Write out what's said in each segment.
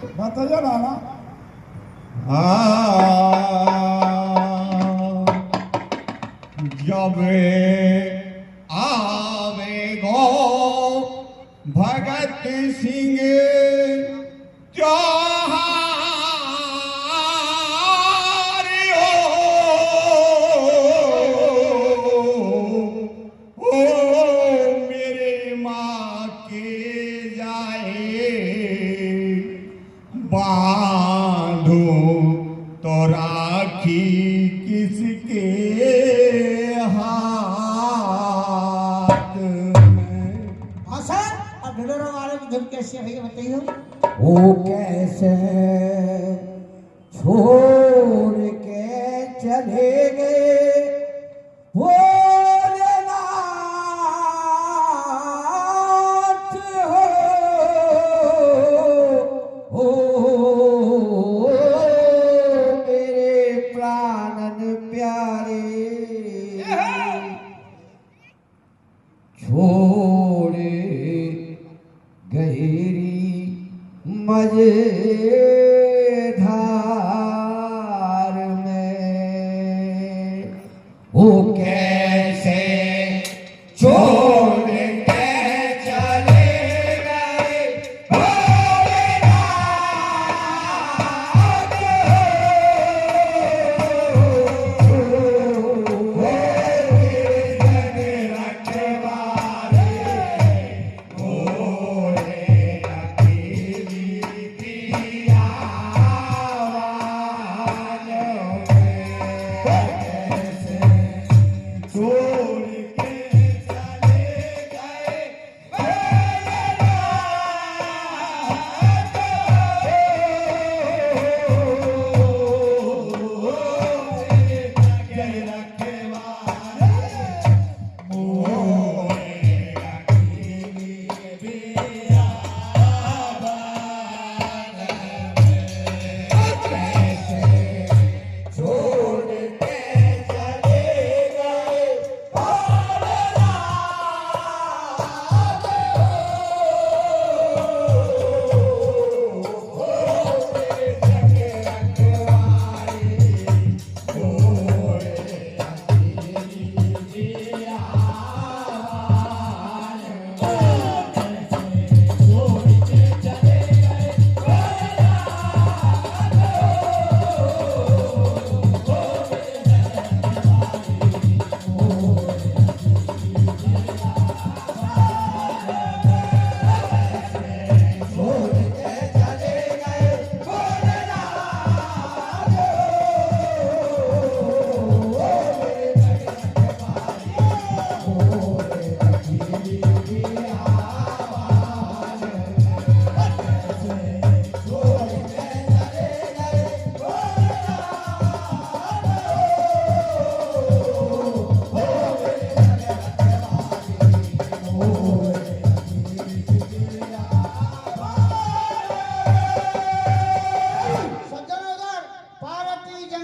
बताइए नाना। जब आवे गो भगत सिंह चौहान ओ मेरे माँ के जाए बांधो तो राखी किसके हाथ में। हाँ सर, अब ढिढोरा वाले की धुन कैसी है भैया बताइए। वो कैसे छोड़ के चले गए भोलेनाथ हो मेरे प्राणन प्यारे छोड़े गहरी मजेधार में। वो कैसे छोड़ के चले गए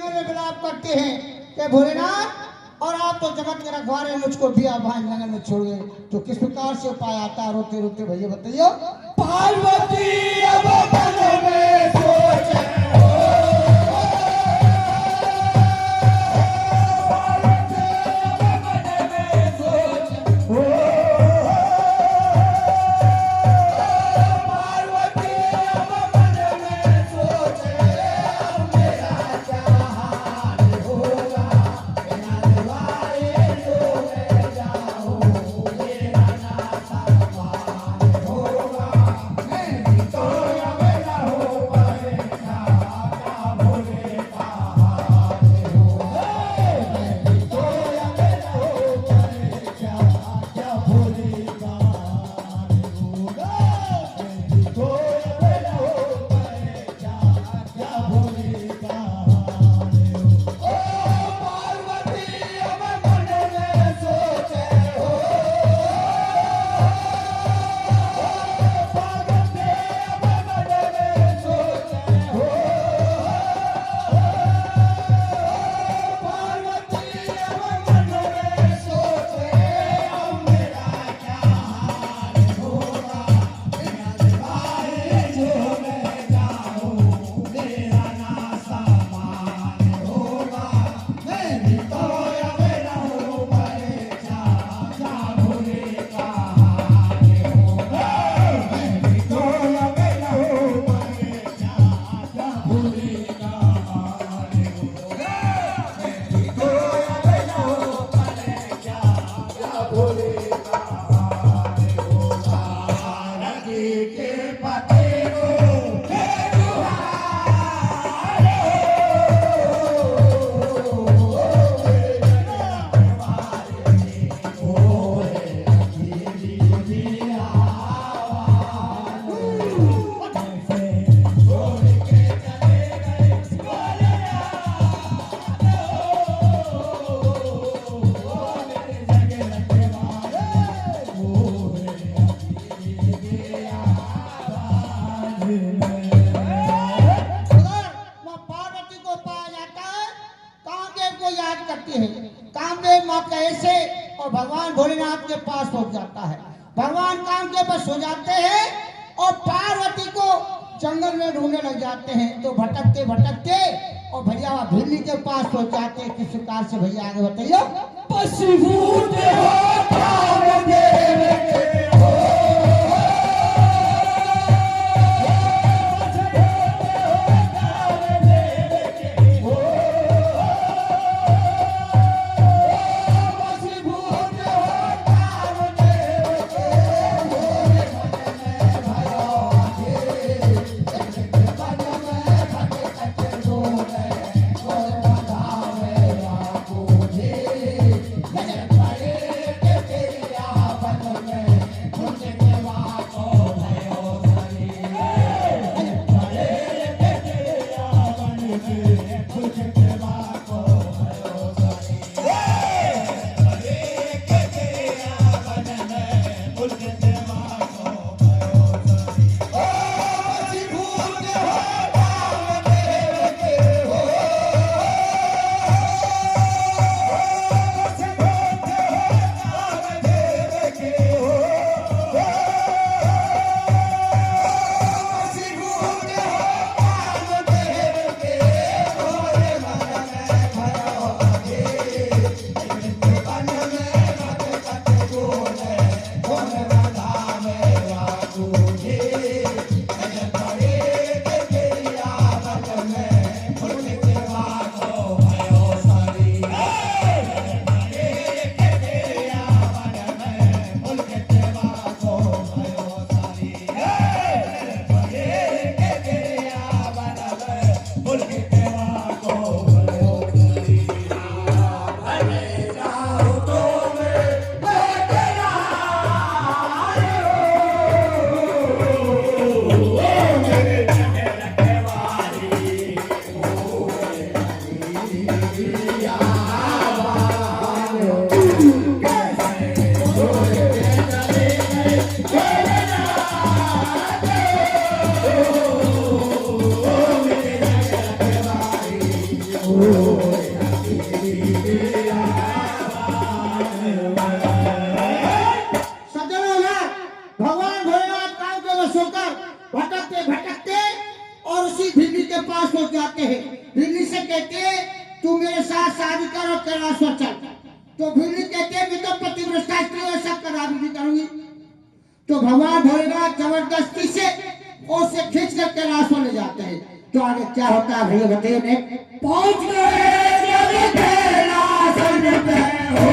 भोलेनाथ करते हैं कि भोलेनाथ और आप तो जगत के रखवारे मुझको बिया भाई जंगल में छोड़ गए, तो किस प्रकार से उपाय आता है रोते रोते भैया बताइए। पार्वती अब मन में सोचे तो कामदेव माँ का ऐसे और भगवान भोलेनाथ के पास पहुंच जाता है। भगवान काम के बस हो जाते हैं और पार्वती को जंगल में ढूंढने लग जाते हैं। तो भटकते भटकते और भैया भिल्ली के पास पहुंच जाते हैं। किस प्रकार से भैया आगे बताइए। पशुभूत हो कामदेव के हो, भगवान भोलेनाथ काम के बस होकर भटकते भटकते और उसी भिल्ली के पास पहुंच जाते हैं। भिल्ली से कहते हैं तू मेरे साथ शादी कर और कैलाशवर चल। तो भिल्ली कहते हैं मैं तो पतिव्रता स्त्री ऐसा कदापि नहीं करूंगी। तो भगवान भोलेनाथ जबरदस्ती से उसे खींच कर कैलाशवर ले जाते हैं। तो आगे क्या होता है भैया बताइए। पहुंच गए जब कैलाश पे हो,